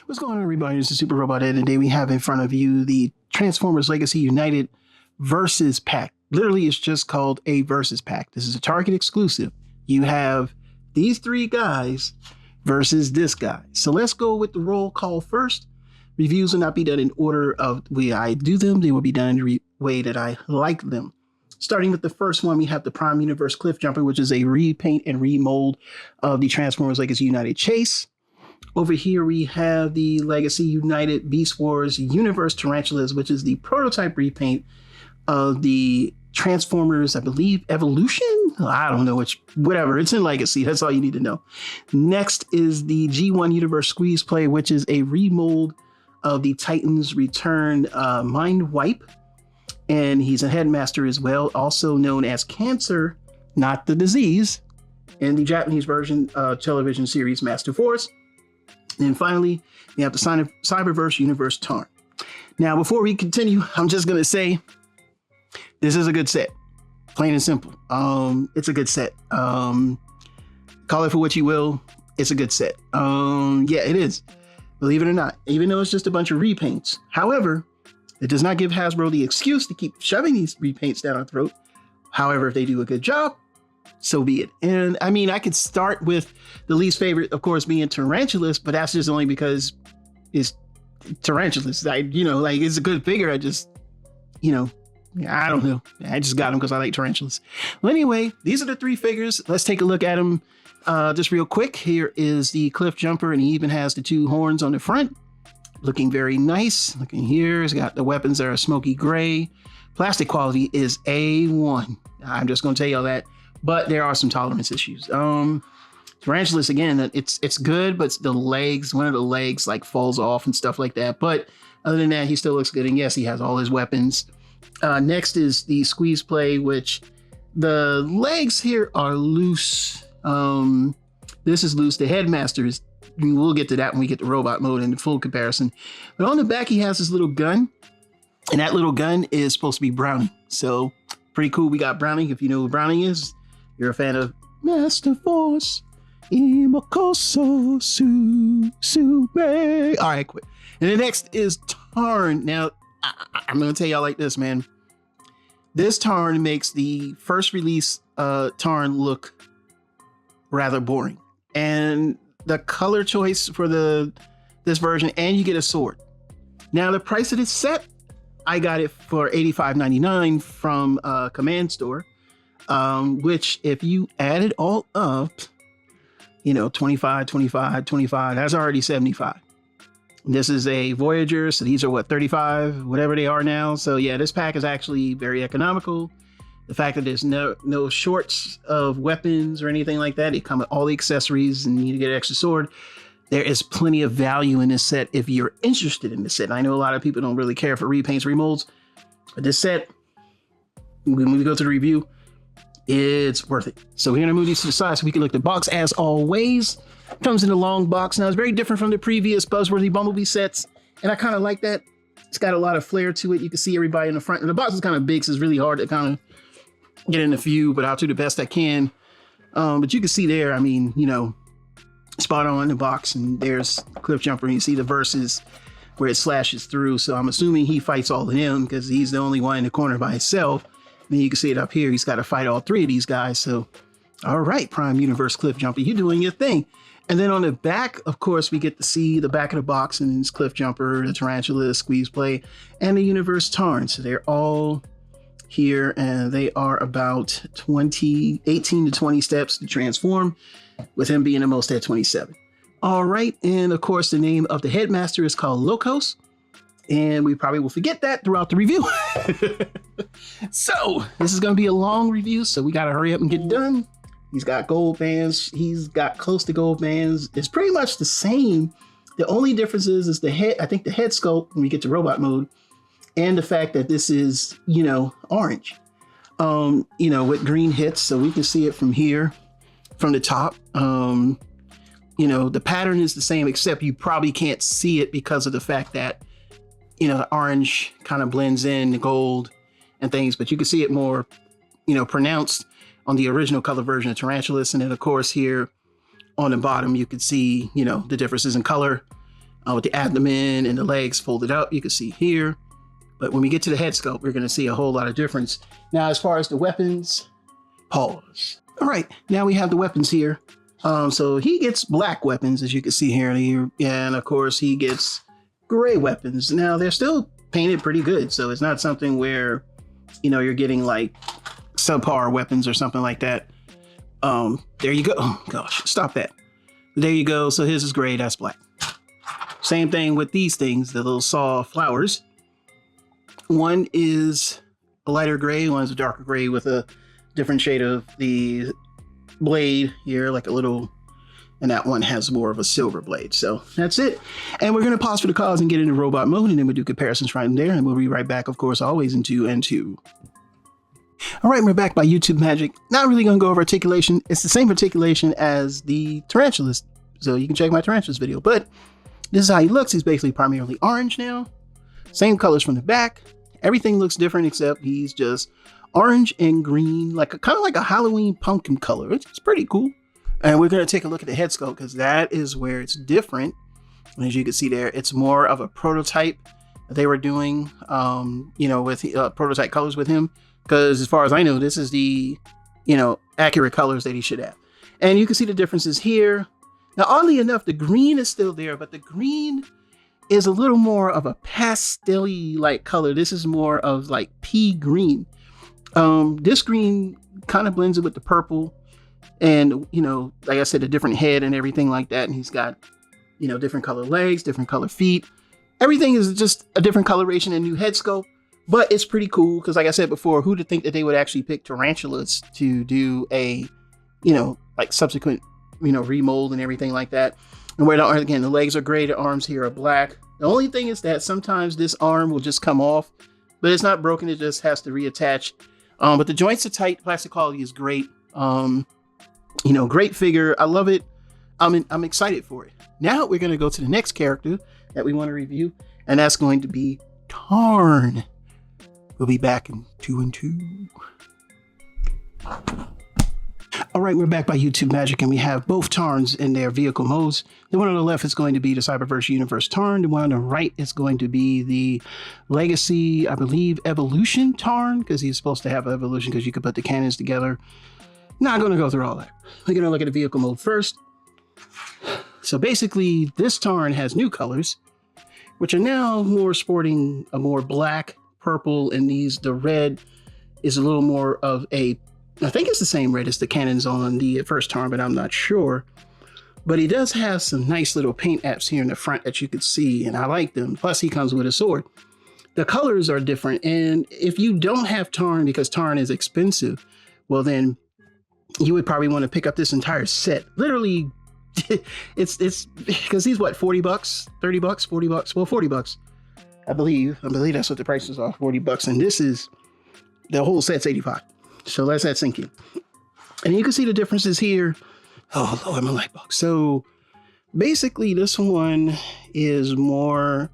What's going on, everybody? This is Super Robot Ed, and today we have in front of you the Transformers Legacy United Versus Pack. Literally, it's just called a Versus Pack. This is a Target exclusive. You have these three guys versus this guy. So let's go with the roll call first. Reviews will not be done in order of the way I do them. They will be done in the way that I like them. Starting with the first one, we have the Prime Universe Cliffjumper, which is a repaint and remold of the Transformers Legacy United Chase. Over here, we have the Legacy United Beast Wars Universe Tarantulas, which is the prototype repaint of the Transformers, I believe, Evolution? I don't know whatever. It's in Legacy. That's all you need to know. Next is the G1 Universe Squeezeplay, which is a remold of the Titans Return Mind Wipe. And he's a headmaster as well, also known as Cancer, not the disease, in the Japanese version television series Master Force. And finally, we have the Cyberverse Universe Tarn. Now, before we continue, I'm just going to say this is a good set. Plain and simple. It's a good set. Call it for what you will. It's a good set. Yeah, it is. Believe it or not, even though it's just a bunch of repaints. However, it does not give Hasbro the excuse to keep shoving these repaints down our throat. However, if they do a good job, so be it. And I mean, I could start with the least favorite, of course, being Tarantulas, but that's just only because it's Tarantulas. It's a good figure. I just, I don't know. I just got them because I like Tarantulas. Well, anyway, these are the three figures. Let's take a look at them just real quick. Here is the Cliffjumper, and he even has the two horns on the front. Looking very nice. Looking here, it's got the weapons that are smoky gray. Plastic quality is A1. I'm just going to tell y'all that, but there are some tolerance issues. Tarantulas, again, it's good, but the legs, one of the legs like falls off and stuff like that. But other than that, he still looks good. And yes, he has all his weapons. Next is the Squeezeplay, which the legs here are loose. This is loose. The headmaster is, we'll get to that when we get to robot mode in the full comparison. But on the back, he has this little gun, and that little gun is supposed to be Browning. So pretty cool. We got Browning. If you know who Browning is, you're a fan of Master Force. Imokoso Sube. All right, quick. And the next is Tarn. Now, I'm going to tell y'all like this, man. This Tarn makes the first release Tarn look rather boring. And the color choice for this version, and you get a sword. Now, the price of this set, I got it for $85.99 from Command Store, which if you add it all up, 25, 25, 25, that's already 75. This is a Voyager, so these are what, 35, whatever they are now. So yeah, this pack is actually very economical. The fact that there's no shorts of weapons or anything like that, it comes with all the accessories and you get an extra sword. There is plenty of value in this set if you're interested in this set. And I know a lot of people don't really care for repaints, remolds, but this set, when we go to the review, it's worth it. So we're gonna move these to the side so we can look at the box. As always, comes in a long box. Now it's very different from the previous Buzzworthy Bumblebee sets, and I kind of like that. It's got a lot of flair to it. You can see everybody in the front, and the box is kind of big, so it's really hard to kind of get in a few, but I'll do the best I can. But you can see there, I mean, spot on the box, and there's Cliffjumper, and you see the verses where it slashes through. So I'm assuming he fights all of them because he's the only one in the corner by himself. And you can see it up here. He's got to fight all three of these guys. So, all right, Prime Universe Cliffjumper, you're doing your thing. And then on the back, of course, we get to see the back of the box, and it's Cliffjumper, the Tarantula, the Squeezeplay, and the Universe Tarn. So they're all here, and they are about 18 to 20 steps to transform, with him being the most at 27. All right, and of course, the name of the headmaster is called Locos, and we probably will forget that throughout the review. So this is going to be a long review, so we got to hurry up and get done. He's got gold bands. He's got close to gold bands. It's pretty much the same. The only difference is the head. I think the head sculpt when we get to robot mode, and the fact that this is, orange, with green hits. So we can see it from here, from the top. The pattern is the same, except you probably can't see it because of the fact that, the orange kind of blends in the gold and things, but you can see it more, pronounced on the original color version of Tarantulas. And then of course here on the bottom, you can see, the differences in color with the abdomen and the legs folded up, you can see here. But when we get to the head sculpt, we're going to see a whole lot of difference. Now, as far as the weapons, pause. All right, now we have the weapons here. So he gets black weapons, as you can see here. And of course, he gets gray weapons. Now, they're still painted pretty good. So it's not something where, you know, you're getting like subpar weapons or something like that. There you go. Oh, gosh, stop that. There you go. So his is gray, that's black. Same thing with these things, the little saw flowers. One is a lighter gray, one is a darker gray with a different shade of the blade here, like a little, and that one has more of a silver blade. So that's it. And we're going to pause for the cause and get into robot mode, and then we'll do comparisons right in there, and we'll be right back, of course, always into N2. All right, we're back by YouTube magic. Not really going to go over articulation. It's the same articulation as the tarantulas, so you can check my tarantulas video, but this is how he looks. He's basically primarily orange now. Same colors from the back. Everything looks different except he's just orange and green, like kind of like a Halloween pumpkin color. It's pretty cool. And we're going to take a look at the head sculpt because that is where it's different. And as you can see there, it's more of a prototype that they were doing, you know, with prototype colors with him. Because as far as I know, this is the, you know, accurate colors that he should have. And you can see the differences here. Now, oddly enough, the green is still there, but the green is a little more of a pastel-y like color. This is more of like pea green. This green kind of blends it with the purple and, you know, like I said, a different head and everything like that. And he's got, you know, different color legs, different color feet. Everything is just a different coloration and new head sculpt, but it's pretty cool. Cause like I said before, who'd have think that they would actually pick tarantulas to do a, you know, like subsequent, you know, remold and everything like that. And where again, the legs are gray, the arms here are black. The only thing is that sometimes this arm will just come off, but it's not broken. It just has to reattach. But the joints are tight. Plastic quality is great. You know, great figure. I love it. I'm excited for it. Now we're going to go to the next character that we want to review, and that's going to be Tarn. We'll be back in 2 and 2. All right, we're back by YouTube magic, and we have both Tarns in their vehicle modes. The one on the left is going to be the Cyberverse Universe Tarn. The one on the right is going to be the Legacy, I believe, Evolution Tarn, because he's supposed to have evolution because you could put the cannons together. Not going to go through all that. We're going to look at the vehicle mode first. So basically, this Tarn has new colors, which are now more sporting a more black, purple, and the red is a little more of a, I think it's the same red as the cannons on the first Tarn, but I'm not sure. But he does have some nice little paint apps here in the front that you could see, and I like them. Plus, he comes with a sword. The colors are different, and if you don't have Tarn, because Tarn is expensive, well then, you would probably want to pick up this entire set. Literally, it's because he's what, 40 bucks, 30 bucks, 40 bucks, well, 40 bucks. I believe that's what the prices are, 40 bucks. And this is, the whole set's 85. So let's that sink in. And you can see the differences here. Oh, Lord, my light box. So basically this one is more,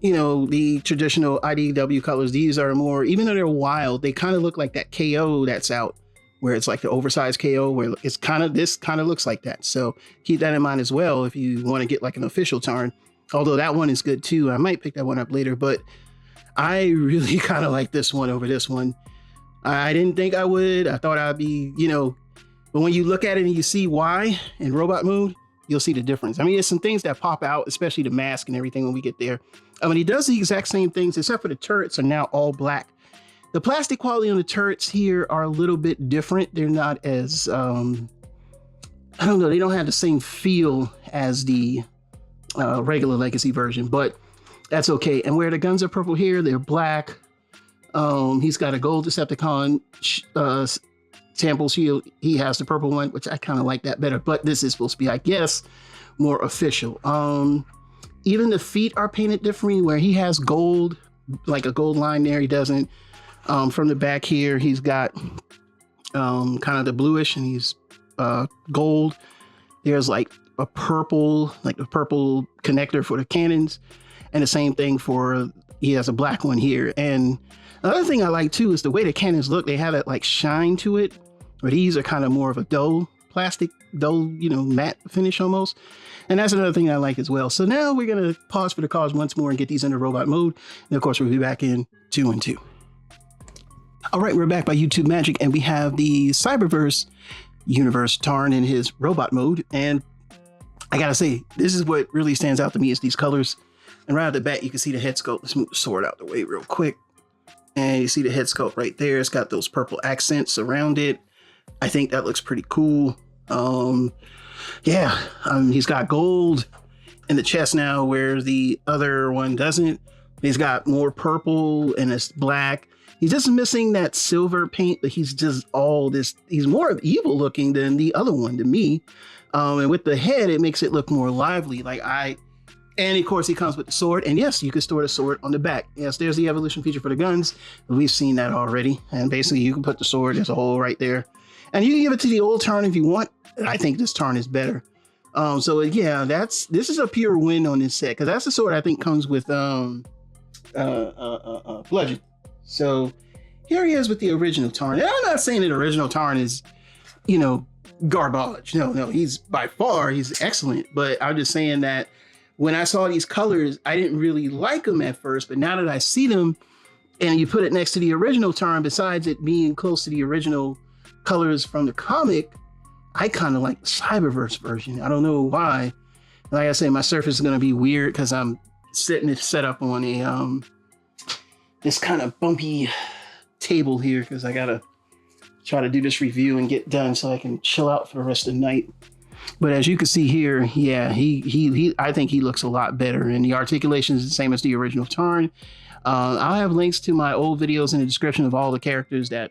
you know, the traditional IDW colors. These are more, even though they're wild, they kind of look like that KO that's out, where it's like the oversized KO, where it's kind of, this kind of looks like that. So keep that in mind as well if you want to get like an official Tarn. Although that one is good too. I might pick that one up later, but I really kind of like this one over this one. I didn't think I would. I thought I'd be, you know, but when you look at it and you see why in robot mode, you'll see the difference. I mean, there's some things that pop out, especially the mask and everything when we get there. I mean, he does the exact same things, except for the turrets are now all black. The plastic quality on the turrets here are a little bit different. They're not as, I don't know, they don't have the same feel as the regular Legacy version, but that's okay. And where the guns are purple here, they're black. He's got a gold Decepticon sample shield. He has the purple one, which I kind of like that better, but this is supposed to be, I guess, more official. Even the feet are painted differently, where he has gold, like a gold line there. He doesn't. From the back here, he's got kind of the bluish, and he's gold. There's like a purple, like the purple connector for the cannons, and the same thing for, he has a black one here. And another thing I like too is the way the cannons look. They have that like shine to it, where these are kind of more of a dull plastic, dull, matte finish almost. And that's another thing I like as well. So now we're going to pause for the cause once more and get these into robot mode. And of course, we'll be back in 2 and 2. All right, we're back by YouTube Magic, and we have the Cyberverse Universe Tarn in his robot mode. And I gotta say, this is what really stands out to me is these colors. And right out the bat, you can see the head sculpt. Let's move the sword out the way real quick. And you see the head sculpt right there. It's got those purple accents around it. I think that looks pretty cool. He's got gold in the chest now where the other one doesn't. He's got more purple and it's black. He's just missing that silver paint, but he's just all this. He's more evil looking than the other one to me. And with the head, it makes it look more lively. And of course, he comes with the sword. And yes, you can store the sword on the back. Yes, there's the evolution feature for the guns. We've seen that already. And basically, you can put the sword. There's a hole right there. And you can give it to the old Tarn if you want. I think this Tarn is better. This is a pure win on this set because that's the sword I think comes with bludgeon. So here he is with the original Tarn. And I'm not saying that the original Tarn is, garbage. No, he's by far, he's excellent. But I'm just saying that when I saw these colors, I didn't really like them at first. But now that I see them and you put it next to the original Tarn, besides it being close to the original colors from the comic, I kind of like the Cyberverse version. I don't know why. Like I say, my surface is going to be weird because I'm setting it set up on a this kind of bumpy table here because I got to try to do this review and get done so I can chill out for the rest of the night. But as you can see here, yeah, I think he looks a lot better. And the articulation is the same as the original Tarn. I'll have links to my old videos in the description of all the characters that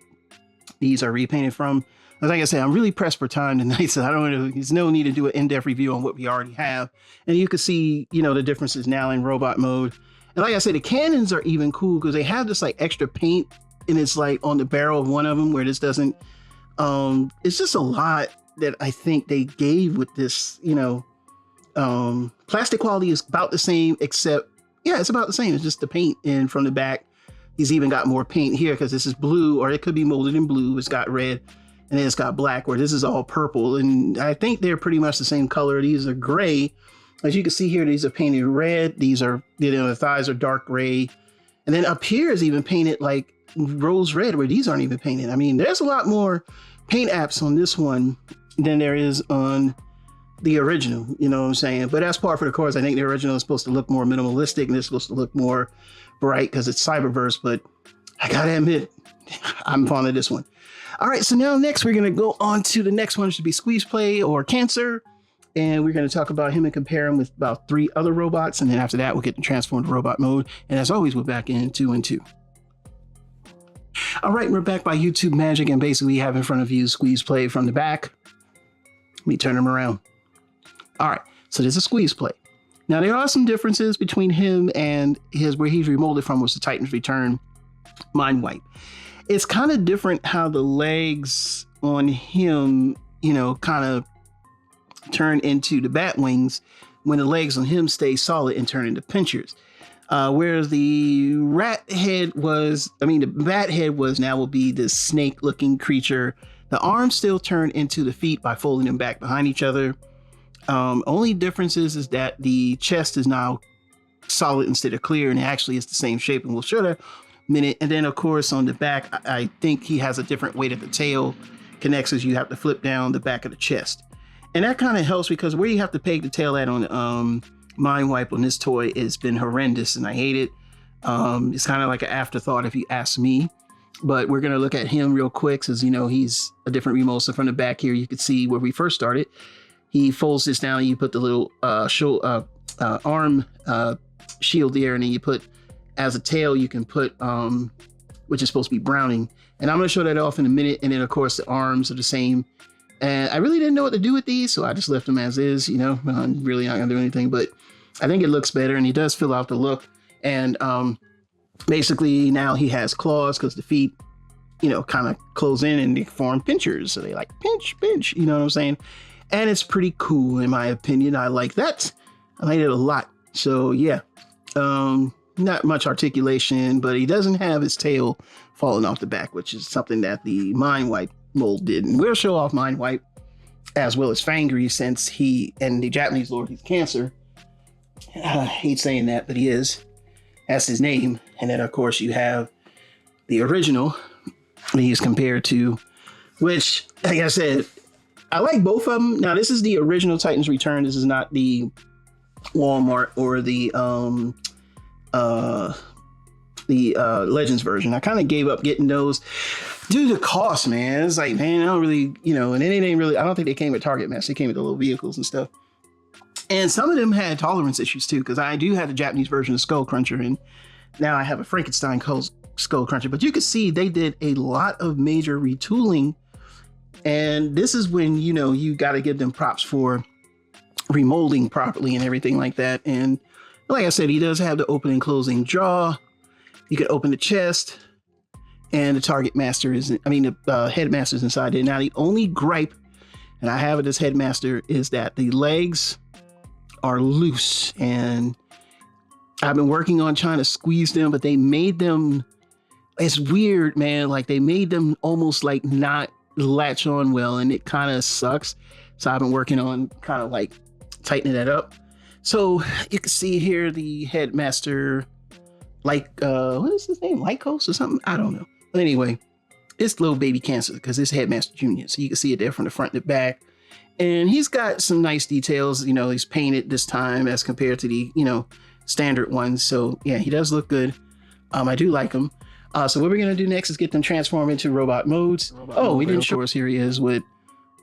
these are repainted from. Like I said, I'm really pressed for time tonight, so there's no need to do an in-depth review on what we already have. And you can see, the differences now in robot mode. And like I said, the cannons are even cool because they have this like extra paint and it's like on the barrel of one of them where this doesn't, it's just a lot that I think they gave with this, plastic quality is about the same, except, yeah, it's about the same. It's just the paint in from the back. He's even got more paint here because this is blue, or it could be molded in blue. It's got red. And then it's got black, where this is all purple. And I think they're pretty much the same color. These are gray. As you can see here, these are painted red. These are, the thighs are dark gray. And then up here is even painted like rose red, where these aren't even painted. I mean, there's a lot more paint apps on this one than there is on the original. You know what I'm saying? But that's par for the course. I think the original is supposed to look more minimalistic and it's supposed to look more bright because it's Cyberverse. But I gotta admit, I'm fond of this one. All right, so now next we're going to go on to the next one, which should be Squeezeplay or Cancer. And we're going to talk about him and compare him with about 3 other robots. And then after that, we'll get transformed to robot mode. And as always, we're back in 2 and 2. All right, we're back by YouTube Magic. And basically, we have in front of you Squeezeplay from the back. Let me turn him around. All right, so this is Squeezeplay. Now, there are some differences between him and where he's remolded from was the Titan's Return Mind Wipe. It's kind of different how the legs on him, kind of turn into the bat wings when the legs on him stay solid and turn into pinchers. Whereas the bat head was now will be this snake looking creature. The arms still turn into the feet by folding them back behind each other. Only difference is that the chest is now solid instead of clear, and it actually is the same shape, and we'll show that minute. And then of course on the back, I think he has a different way that the tail connects as you have to flip down the back of the chest. And that kind of helps because where you have to peg the tail at on Mind Wipe on this toy has been horrendous and I hate it. It's kind of like an afterthought if you ask me. But we're going to look at him real quick since he's a different remold. So from the back here, you can see where we first started. He folds this down and you put the little arm shield there, and then you put as a tail, you can put, which is supposed to be browning. And I'm going to show that off in a minute. And then, of course, the arms are the same. And I really didn't know what to do with these, so I just left them as is, I'm really not going to do anything. But I think it looks better, and he does fill out the look. And basically, now he has claws because the feet, kind of close in and they form pinchers. So they like pinch, you know what I'm saying? And it's pretty cool, in my opinion. I like that. I like it a lot. So, yeah. Not much articulation, but he doesn't have his tail falling off the back, which is something that the Mind Wipe mold did. And we'll show off Mind Wipe as well as Fangry, since he, and the Japanese lord, he's Cancer. I hate saying that, but he is. That's his name. And then, of course, you have the original he's compared to, which, like I said, I like both of them. Now, this is the original Titans Return. This is not the Walmart or the Legends version. I kind of gave up getting those due to cost, man. It's like, man, I don't really, and it ain't really, I don't think they came with Target Mass. They came with the little vehicles and stuff. And some of them had tolerance issues too, because I do have the Japanese version of Skull Cruncher, and now I have a Frankenstein Skull Cruncher. But you can see they did a lot of major retooling, and this is when you got to give them props for remolding properly and everything like that. And like I said, he does have the open and closing jaw. You can open the chest, and the Target Master is, the Headmaster is inside there. Now the only gripe, and I have it as Headmaster, is that the legs are loose, and I've been working on trying to squeeze them, but they made them, it's weird, man. Like they made them almost like not latch on well, and it kind of sucks. So I've been working on kind of like tightening that up. So you can see here the Headmaster, like, what is his name? Lycos or something? I don't know. But anyway, it's little baby Cancer because it's Headmaster Junior. So you can see it there from the front and the back. And he's got some nice details. He's painted this time as compared to the, standard ones. So yeah, he does look good. I do like him. So what we're going to do next is get them transformed into robot modes. We didn't show us. Here he is with,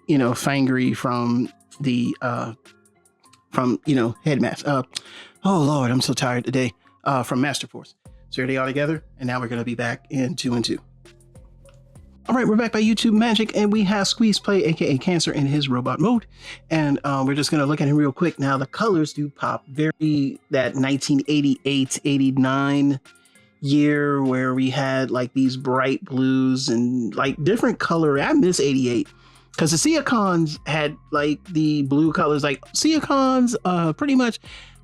Fangry from the, Headmaster. Oh Lord, I'm so tired today. From Master Force. So here they are together. And now we're going to be back in 2 and 2. All right, we're back by YouTube Magic, and we have Squeezeplay, aka Cancer, in his robot mode. And we're just going to look at him real quick. Now, the colors do pop very that 1988-89 year where we had like these bright blues and like different color. I miss 88 because the Seacons had like the blue colors. Like Seacons, pretty much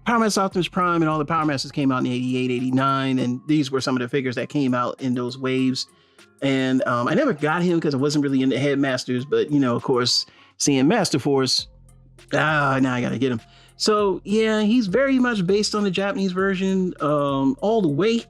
Power Master Optimus Prime and all the Power Masters came out in 88, 89. And these were some of the figures that came out in those waves. And I never got him because I wasn't really into Headmasters, but of course, seeing Master Force, now I gotta get him. So yeah, he's very much based on the Japanese version, all the way.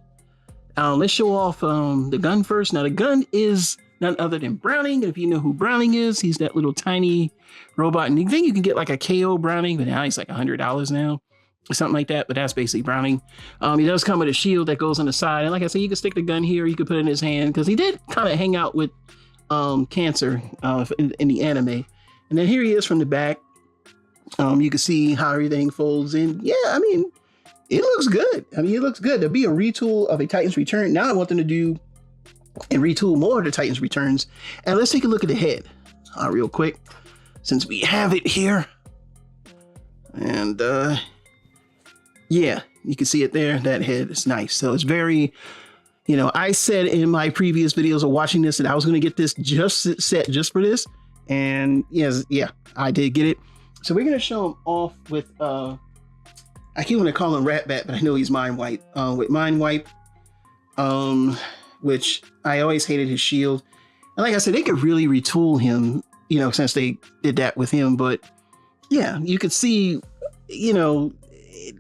Let's show off the gun first. Now the gun is none other than Browning. If you know who Browning is, he's that little tiny robot. And you think you can get like a KO Browning, but now he's like $100 now. Or something like that, but that's basically Browning. He does come with a shield that goes on the side, and like I said, you can stick the gun here, you could put it in his hand, because he did kind of hang out with Cancer in the anime. And then here he is from the back. You can see how everything folds in. Yeah, it looks good. It looks good. There'll be a retool of a Titans Return. Now I want them to do and retool more of the Titans Returns. And let's take a look at the head real quick, since we have it here. And yeah, you can see it there. That head is nice. So it's very, I said in my previous videos of watching this that I was going to get this just set just for this. And yes, yeah, I did get it. So we're going to show him off with, I keep want to call him Rat Bat, but I know he's Mind Wipe. With Mind Wipe, which I always hated his shield. And like I said, they could really retool him, since they did that with him. But yeah, you could see,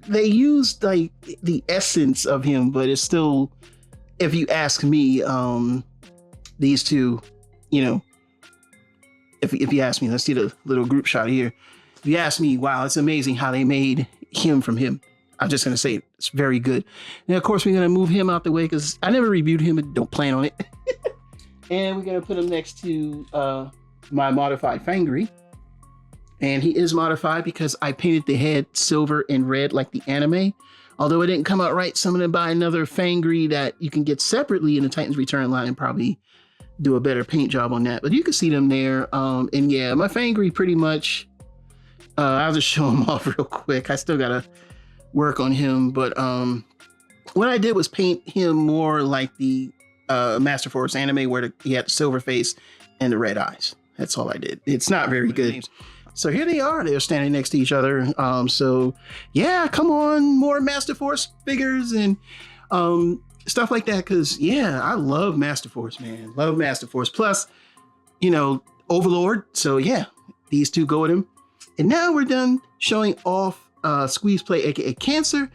they used like the essence of him, but it's still, if you ask me, these two, if you ask me, let's see the little group shot here. If you ask me, wow, it's amazing how they made him from him. I'm just going to say it's very good. Now, of course, we're going to move him out the way because I never reviewed him and don't plan on it. And we're going to put him next to my modified Fangry. And he is modified because I painted the head silver and red like the anime. Although it didn't come out right, so I'm going to buy another Fangry that you can get separately in the Titans Return line and probably do a better paint job on that. But you can see them there. And yeah, my Fangry pretty much, I'll just show him off real quick. I still got to work on him. But what I did was paint him more like the Master Force anime where he had the silver face and the red eyes. That's all I did. It's not very good. So here they are. They're standing next to each other. So yeah, come on, more Master Force figures and stuff like that. Because yeah, I love Master Force, man. Love Master Force. Plus, Overlord. So yeah, these two go with him. And now we're done showing off Squeezeplay, aka Cancer.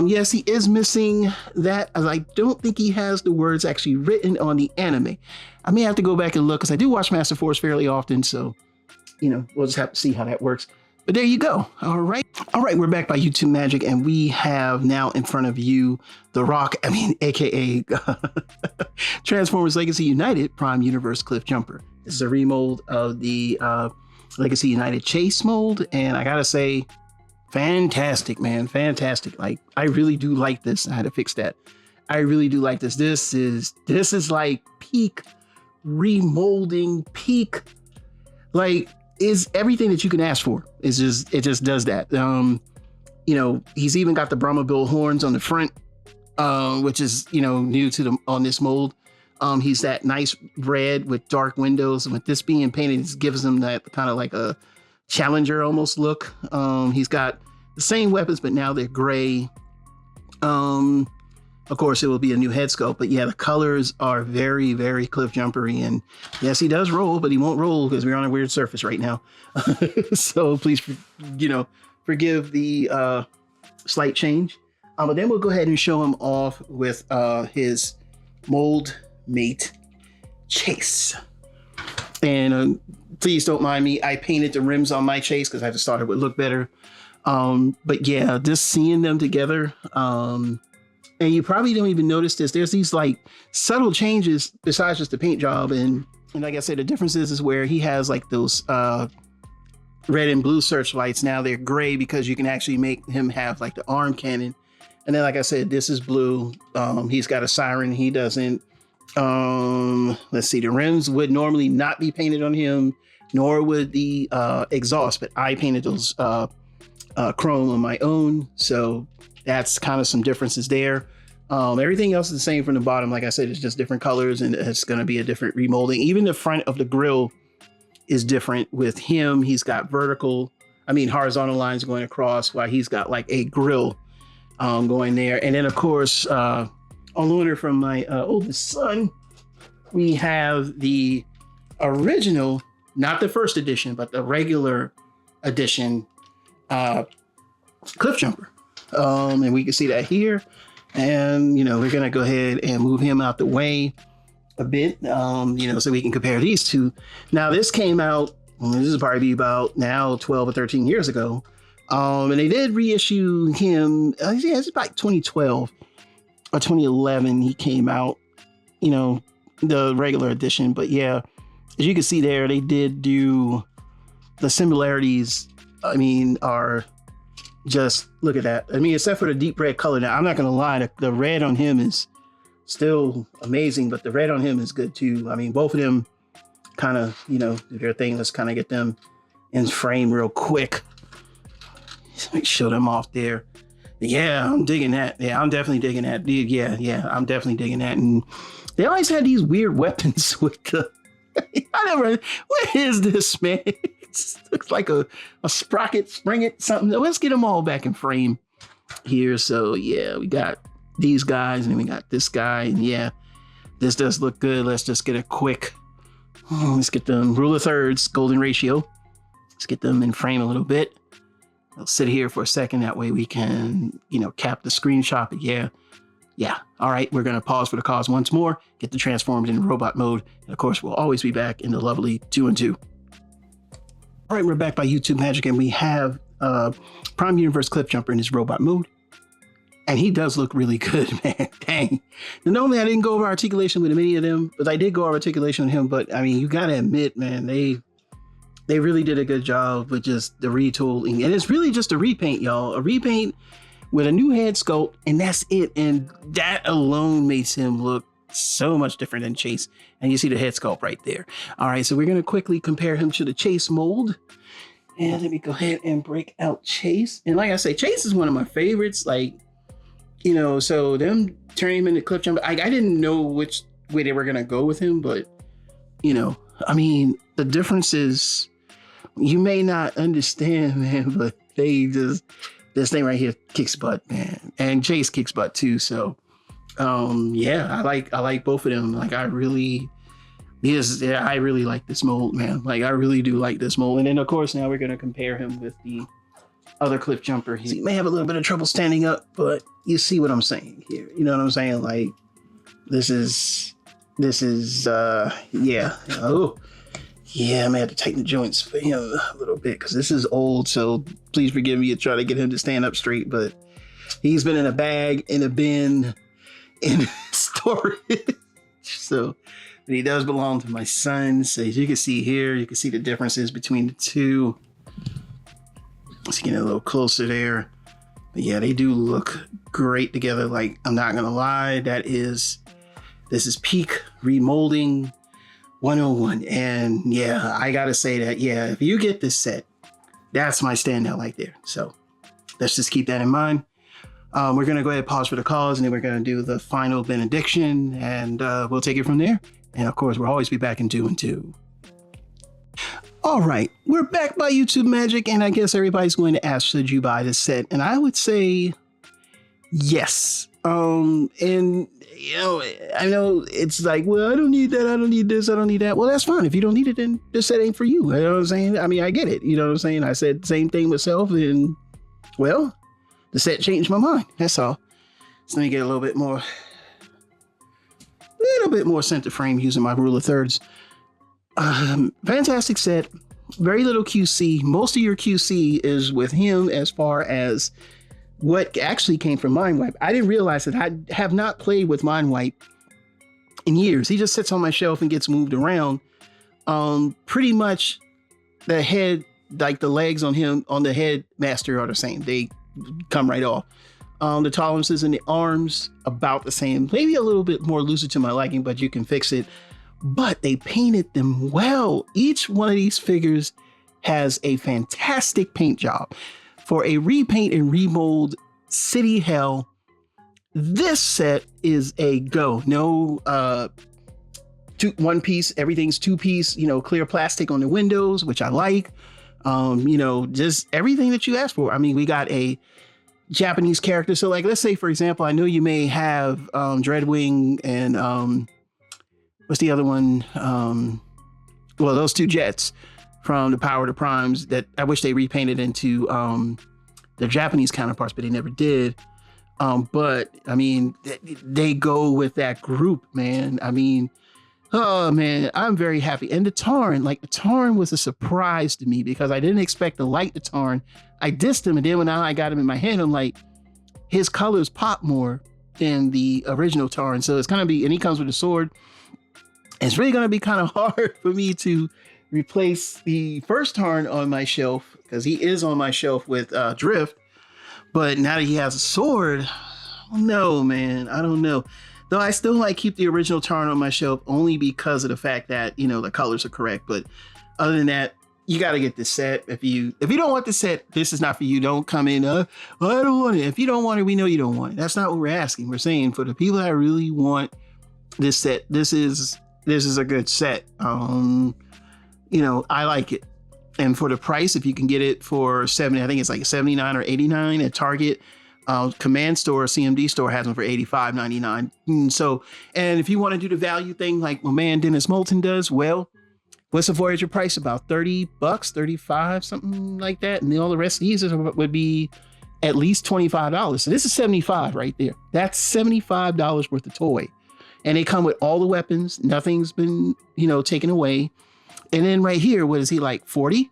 Yes, he is missing that, as I don't think he has the words actually written on the anime. I may have to go back and look, because I do watch Master Force fairly often, so, you know, we'll just have to see how that works. But there you go. All right, we're back by YouTube Magic, and we have now in front of you The Rock, aka Transformers Legacy United Prime Universe Cliffjumper. This is a remold of the Legacy United Chase mold, and I gotta say, fantastic, man, fantastic. Like, I really do like this. I had to fix that. I really do like this. This is like peak remolding, peak, like, is everything that you can ask for. It just does that. You know, he's even got the Brahma Bull horns on the front, which is, you know, new to them on this mold. He's that nice red with dark windows, and with this being painted, it gives him that kind of like a Challenger almost look. He's got the same weapons, but now they're gray. Of course, it will be a new head sculpt, but yeah, the colors are very, very Cliffjumpery. And yes, he does roll, but he won't roll because we're on a weird surface right now. So please, you know, forgive the slight change. But then we'll go ahead and show him off with his mold mate, Chase. And please don't mind me. I painted the rims on my Chase because I just thought it would look better. But yeah, just seeing them together, and you probably don't even notice this. There's these like subtle changes besides just the paint job. And like I said, the difference is where he has like those red and blue searchlights. Now they're gray because you can actually make him have like the arm cannon. And then, like I said, this is blue. He's got a siren. He doesn't. Let's see. The rims would normally not be painted on him, nor would the exhaust. But I painted those chrome on my own. So that's kind of some differences there. Everything else is the same from the bottom. Like I said, it's just different colors, and it's going to be a different remolding. Even the front of the grill is different with him. He's got horizontal lines going across, while he's got like a grill going there. And then, of course, on loaner from my oldest son, we have the original, not the first edition, but the regular edition Cliffjumper. And we can see that here. And, you know, we're going to go ahead and move him out the way a bit, you know, so we can compare these two. Now, this came out, this is probably about now 12 or 13 years ago. And they did reissue him, it's like 2012 or 2011 he came out, you know, the regular edition. But yeah, as you can see there, they did do the similarities, are just, look at that. Except for the deep red color. Now, I'm not going to lie, the red on him is still amazing, but the red on him is good too. Both of them kind of, you know, do their thing. Let's kind of get them in frame real quick. Let me show them off there. Yeah, I'm digging that. Yeah, I'm definitely digging that. Yeah, I'm definitely digging that. And they always had these weird weapons with the, what is this, man? It looks like a sprocket, spring-it, something. Let's get them all back in frame here. So yeah, we got these guys, and then we got this guy. And yeah, this does look good. Let's just get a quick, let's get them rule of thirds, golden ratio. Let's get them in frame a little bit. I'll sit here for a second. That way we can, you know, cap the screenshot. But yeah. All right, we're going to pause for the cause once more, get the transformed in robot mode. And of course, we'll always be back in the lovely 2 and 2. All right, we're back by YouTube Magic, and we have Prime Universe Cliffjumper in his robot mode. And he does look really good, man. Dang. Now, normally I didn't go over articulation with many of them, but I did go over articulation with him. But you got to admit, man, they really did a good job with just the retooling. And it's really just a repaint, y'all. A repaint with a new head sculpt, and that's it. And that alone makes him look so much different than Chase. And you see the head sculpt right there. All right, so we're going to quickly compare him to the Chase mold. And let me go ahead and break out Chase. And like I say, Chase is one of my favorites. Like, you know, so them turning him into Cliffjumper, I didn't know which way they were going to go with him. But, you know, the difference is, you may not understand, man, but this thing right here kicks butt, man. And Chase kicks butt too. So, yeah, I like both of them. Like, I really Yes, yeah, I really like this mold, man. Like, I really do like this mold. And then, of course, now we're going to compare him with the other Cliffjumper. He may have a little bit of trouble standing up, but you see what I'm saying here. You know what I'm saying? Like, this is, yeah. Oh, yeah, I'm going to have to tighten the joints for him a little bit because this is old. So please forgive me to try to get him to stand up straight, but he's been in a bag, in a bin, in storage. So, but he does belong to my son. So as you can see here, you can see the differences between the two. Let's get a little closer there. But yeah, they do look great together. Like, I'm not gonna lie, this is peak remolding 101. And yeah, I gotta say that, yeah, if you get this set, that's my standout right there. So let's just keep that in mind. We're gonna go ahead and pause for the cause, and then we're gonna do the final benediction, and we'll take it from there. And of course, we'll always be back in 2 and 2. All right, we're back by YouTube Magic, and I guess everybody's going to ask, should you buy this set? And I would say yes. And you know, I know it's like, well, I don't need that, I don't need this, I don't need that. Well, that's fine. If you don't need it, then this set ain't for you. You know what I'm saying? I mean, I get it. You know what I'm saying? I said the same thing myself, and well, the set changed my mind. That's all. So let me get a little bit more center frame using my rule of thirds. Fantastic set. Very little QC. Most of your QC is with him as far as what actually came from Mindwipe. I didn't realize that I have not played with Mindwipe in years. He just sits on my shelf and gets moved around. Pretty much the head, like the legs on him, on the headmaster are the same. They come right off. The tolerances in the arms, about the same. Maybe a little bit more looser to my liking, but you can fix it. But they painted them well. Each one of these figures has a fantastic paint job. For a repaint and remold city hell, this set is a go. No one piece, everything's 2-piece, you know, clear plastic on the windows, which I like. You know, just everything that you asked for. I mean, we got a Japanese character. So like, let's say, for example, I know you may have Dreadwing and what's the other one? Well, those 2 jets from the Power of the Primes that I wish they repainted into their Japanese counterparts, but they never did. But I mean, they go with that group, man. I mean, oh man, I'm very happy. And the Tarn, like the Tarn was a surprise to me because I didn't expect to like the Tarn. I dissed him, and then when I got him in my hand, I'm like, his colors pop more than the original Tarn. So it's gonna be, and he comes with a sword. It's really gonna be kind of hard for me to replace the first Tarn on my shelf because he is on my shelf with Drift. But now that he has a sword, no, man, I don't know. Though I still like keep the original Tarn on my shelf only because of the fact that, you know, the colors are correct. But other than that, you got to get this set. If you don't want the set, this is not for you. Don't come in, I don't want it. If you don't want it, we know you don't want it. That's not what we're asking. We're saying for the people that really want this set, this is a good set. You know, I like it. And for the price, if you can get it for 70, I think it's like 79 or 89 at Target. Command Store, CMD Store has them for $85.99. So, and if you want to do the value thing like my man Dennis Moulton does, well, what's the Voyager price? About $30, 35, something like that. And all the rest of these would be at least $25. So this is 75 right there. That's $75 worth of toy. And they come with all the weapons. Nothing's been, you know, taken away. And then right here, what is he, like 40?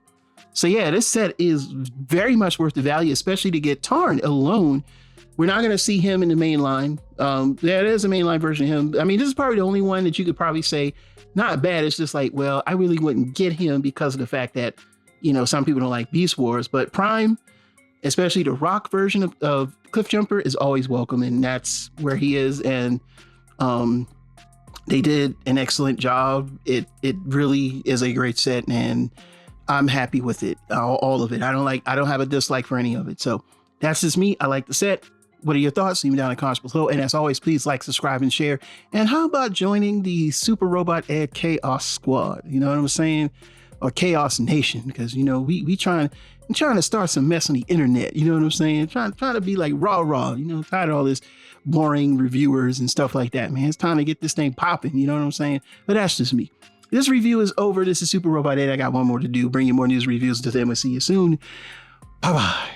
So yeah, this set is very much worth the value, especially to get Tarn alone. We're not going to see him in the main line. There is a mainline version of him. I mean, this is probably the only one that you could probably say, not bad. It's just like, well, I really wouldn't get him because of the fact that, you know, some people don't like Beast Wars. But Prime, especially the rock version of Cliffjumper, is always welcome. And that's where he is. And they did an excellent job. It really is a great set, and I'm happy with it, all of it. I don't have a dislike for any of it. So that's just me. I like the set. What are your thoughts? Leave me down in the comments below. And as always, please like, subscribe, and share. And how about joining the Super Robot Ed Chaos Squad? You know what I'm saying? Or Chaos Nation, because you know we trying to start some mess on the internet. You know what I'm saying? Trying to be like rah. You know, tired of all this boring reviewers and stuff like that, man. It's time to get this thing popping. You know what I'm saying? But that's just me. This review is over. This is Super Robot 8. I got one more to do. Bring you more news reviews to them. We'll see you soon. Bye-bye.